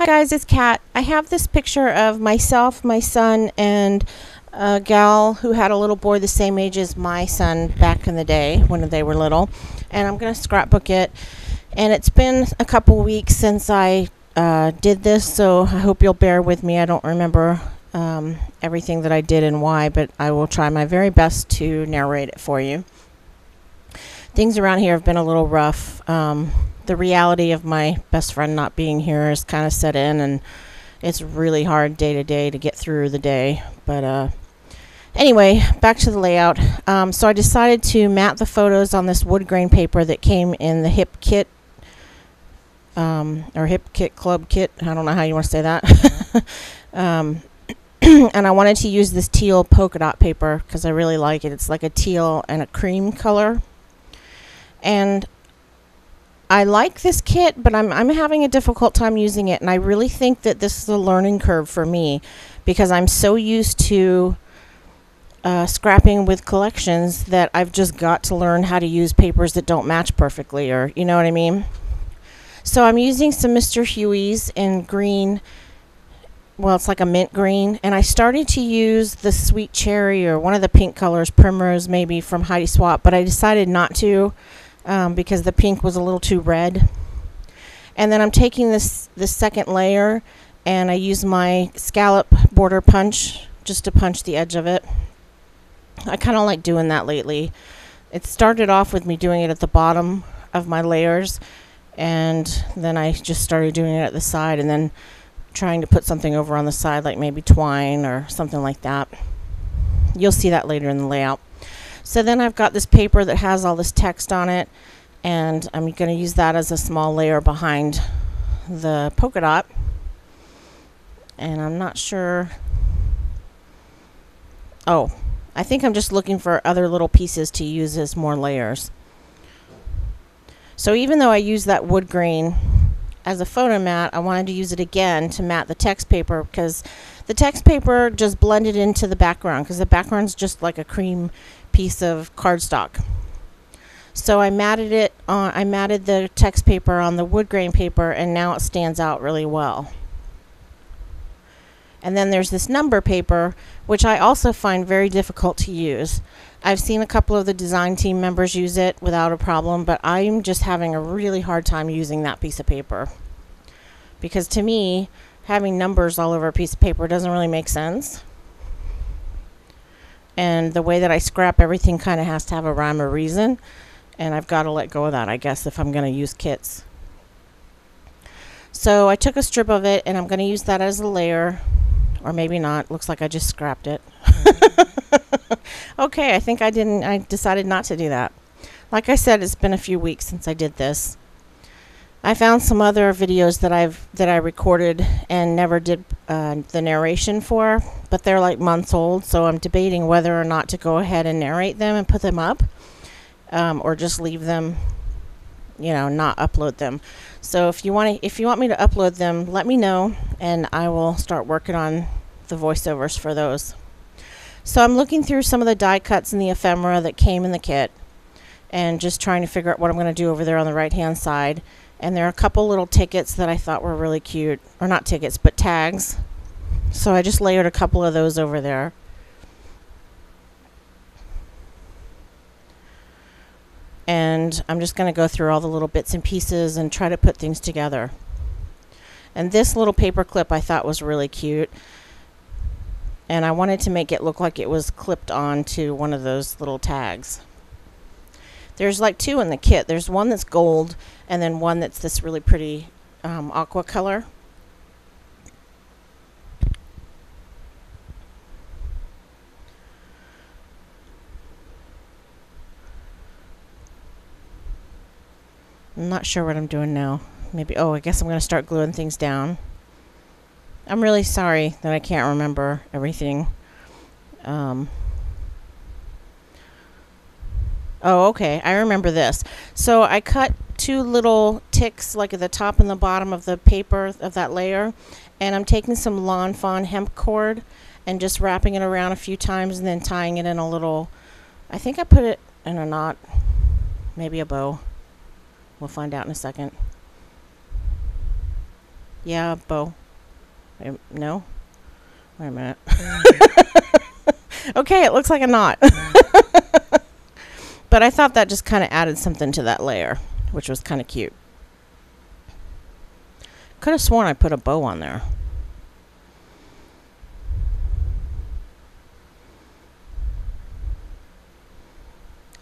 guys, it's Kat. I have this picture of myself, my son, and a gal who had a little boy the same age as my son back in the day when they were little. And I'm going to scrapbook it. And it's been a couple weeks since I did this, so I hope you'll bear with me. I don't remember everything that I did and why, but I will try my very best to narrate it for you. Things around here have been a little rough. The reality of my best friend not being here has kind of set in, and it's really hard day to day to get through the day. But anyway, back to the layout. So I decided to mat the photos on this wood grain paper that came in the Hip Kit, or Hip Kit Club Kit. I don't know how you want to say that. And I wanted to use this teal polka dot paper because I really like it. It's like a teal and a cream color. And I like this kit, but I'm having a difficult time using it, and I really think that this is a learning curve for me because I'm so used to scrapping with collections that I've just got to learn how to use papers that don't match perfectly, or you know what I mean. So I'm using some Mr. Huey's in green. Well, it's like a mint green, and I started to use the sweet cherry or one of the pink colors, primrose maybe, from Heidi Swapp, but I decided not to. Because the pink was a little too red. And then I'm taking this second layer, and I use my scallop border punch just to punch the edge of it. I kind of like doing that lately. It started off with me doing it at the bottom of my layers, and then I just started doing it at the side, and then trying to put something over on the side, like maybe twine or something like that. You'll see that later in the layout. So then I've got this paper that has all this text on it, and I'm going to use that as a small layer behind the polka dot. And I'm not sure. Oh, I think I'm just looking for other little pieces to use as more layers. So even though I used that wood grain as a photo mat, I wanted to use it again to mat the text paper because the text paper just blended into the background because the background's just like a cream piece of cardstock. So I matted it on, I matted the text paper on the wood grain paper, and now it stands out really well. And then there's this number paper, which I also find very difficult to use. I've seen a couple of the design team members use it without a problem, but I'm just having a really hard time using that piece of paper. Because to me, having numbers all over a piece of paper doesn't really make sense. And the way that I scrap everything kind of has to have a rhyme or reason. And I've got to let go of that, I guess, if I'm going to use kits. So I took a strip of it, and I'm going to use that as a layer. Or maybe not. Looks like I just scrapped it. Okay, I think I decided not to do that. Like I said, it's been a few weeks since I did this. I found some other videos that I recorded and never did the narration for, but they're like months old, so I'm debating whether or not to go ahead and narrate them and put them up, or just leave them, you know, not upload them. So if you want me to upload them, let me know, and I will start working on the voiceovers for those. So I'm looking through some of the die cuts and the ephemera that came in the kit, and just trying to figure out what I'm going to do over there on the right hand side. And there are a couple little tickets that I thought were really cute. Or not tickets, but tags. So I just layered a couple of those over there. And I'm just going to go through all the little bits and pieces and try to put things together. And this little paper clip I thought was really cute. And I wanted to make it look like it was clipped on to one of those little tags. There's like two in the kit. There's one that's gold, and then one that's this really pretty aqua color. I'm not sure what I'm doing now. Maybe, oh, I guess I'm going to start gluing things down. I'm really sorry that I can't remember everything. Oh, okay, I remember this. So I cut two little ticks, like at the top and the bottom of the paper of that layer, and I'm taking some Lawn Fawn hemp cord and just wrapping it around a few times and then tying it in a little, I think I put it in a knot, maybe a bow. We'll find out in a second. Yeah, bow. No? Wait a minute. Okay, it looks like a knot. But I thought that just kind of added something to that layer, which was kind of cute. Could have sworn I put a bow on there.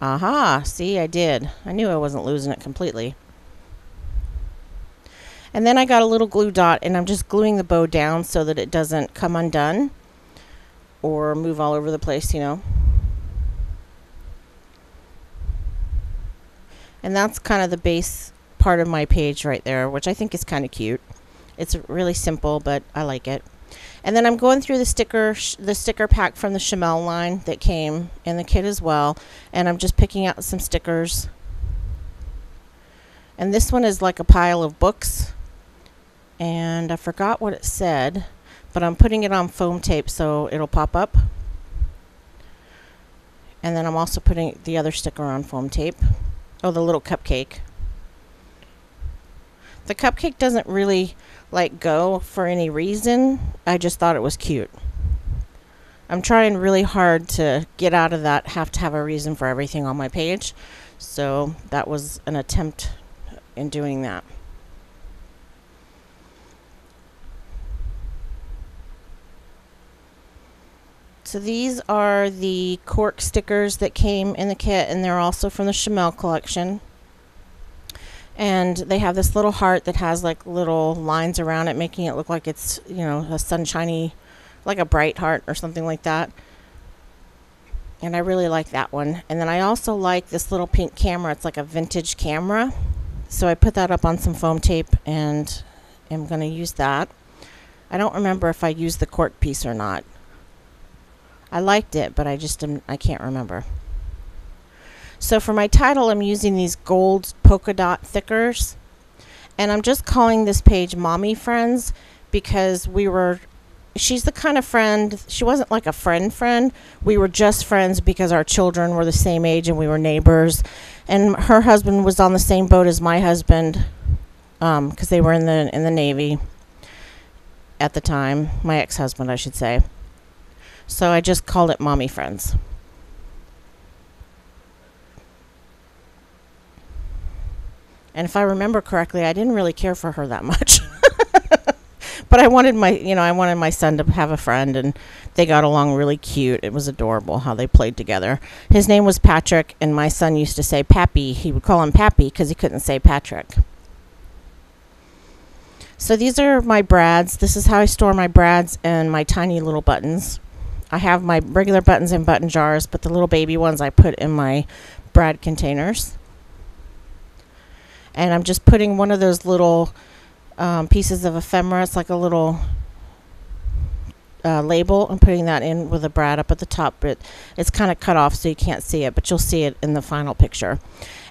Aha, see, I did. I knew I wasn't losing it completely. And then I got a little glue dot, and I'm just gluing the bow down so that it doesn't come undone or move all over the place, you know. And that's kind of the base part of my page right there, which I think is kind of cute. It's really simple, but I like it. And then I'm going through the sticker pack from the Chamel line that came in the kit as well, and I'm just picking out some stickers. And this one is like a pile of books, and I forgot what it said, but I'm putting it on foam tape so it'll pop up. And then I'm also putting the other sticker on foam tape. Oh, the little cupcake. The cupcake doesn't really like go for any reason. I just thought it was cute. I'm trying really hard to get out of that have to have a reason for everything on my page. So that was an attempt in doing that. So these are the cork stickers that came in the kit, and they're also from the Chamel collection. And they have this little heart that has like little lines around it, making it look like it's, you know, a sunshiny, like a bright heart or something like that. And I really like that one. And then I also like this little pink camera. It's like a vintage camera. So I put that up on some foam tape and am going to use that. I don't remember if I used the cork piece or not. I liked it, but I can't remember. So for my title, I'm using these gold polka dot thickers. And I'm just calling this page Mommy Friends because she's the kind of friend, she wasn't like a friend. We were just friends because our children were the same age and we were neighbors. And her husband was on the same boat as my husband because they were in the Navy at the time. My ex-husband, I should say. So I just called it Mommy Friends. And if I remember correctly, I didn't really care for her that much. But I wanted my son to have a friend, and they got along really cute. It was adorable how they played together. His name was Patrick, and my son used to say Pappy. He would call him Pappy because he couldn't say Patrick. So these are my brads. This is how I store my brads and my tiny little buttons. I have my regular buttons in button jars, but the little baby ones I put in my brad containers. And I'm just putting one of those little pieces of ephemera. It's like a little label. I'm putting that in with a brad up at the top, but it's kind of cut off so you can't see it, but you'll see it in the final picture.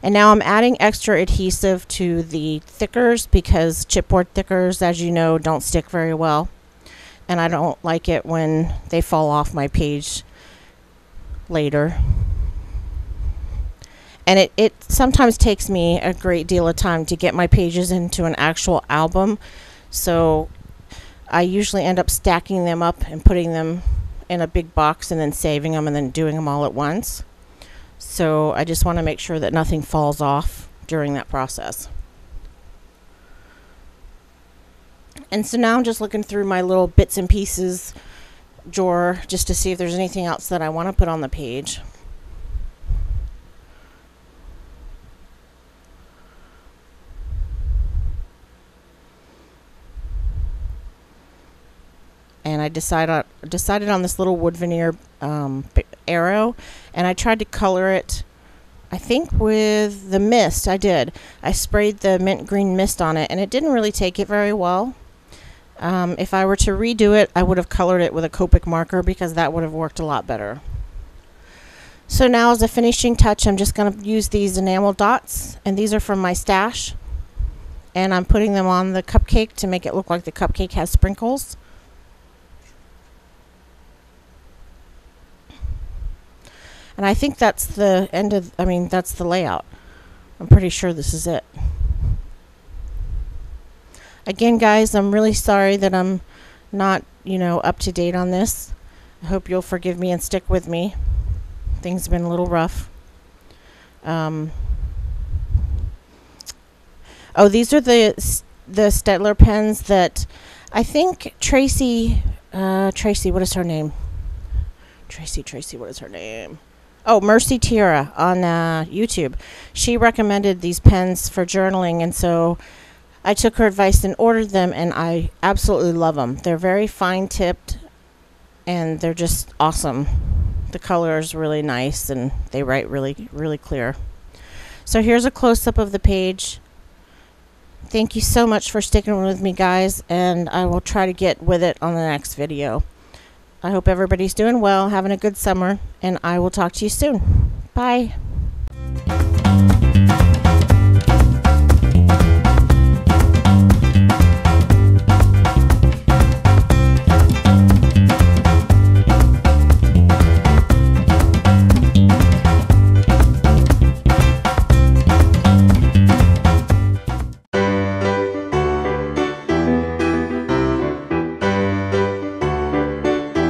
And now I'm adding extra adhesive to the thickers because chipboard thickers, as you know, don't stick very well. And I don't like it when they fall off my page later. And it sometimes takes me a great deal of time to get my pages into an actual album. So I usually end up stacking them up and putting them in a big box and then saving them and then doing them all at once. So I just want to make sure that nothing falls off during that process. And so now I'm just looking through my little bits and pieces drawer just to see if there's anything else that I want to put on the page. And I decided on this little wood veneer arrow, and I tried to color it, I think with the mist. I sprayed the mint green mist on it, and it didn't really take it very well. If I were to redo it, I would have colored it with a Copic marker because that would have worked a lot better. So now as a finishing touch, I'm just going to use these enamel dots, and these are from my stash. And I'm putting them on the cupcake to make it look like the cupcake has sprinkles. And I think that's the that's the layout. I'm pretty sure this is it. Again, guys, I'm really sorry that I'm not, up to date on this. I hope you'll forgive me and stick with me. Things have been a little rough. Oh, these are the Stettler pens that I think Tracy, what is her name? Tracy, what is her name? Oh, Mercy Tira on YouTube. She recommended these pens for journaling, and so I took her advice and ordered them, and I absolutely love them. They're very fine tipped, and they're just awesome. The color is really nice, and they write really, really clear. So here's a close-up of the page. Thank you so much for sticking with me, guys, and I will try to get with it on the next video. I hope everybody's doing well, having a good summer, and I will talk to you soon. Bye.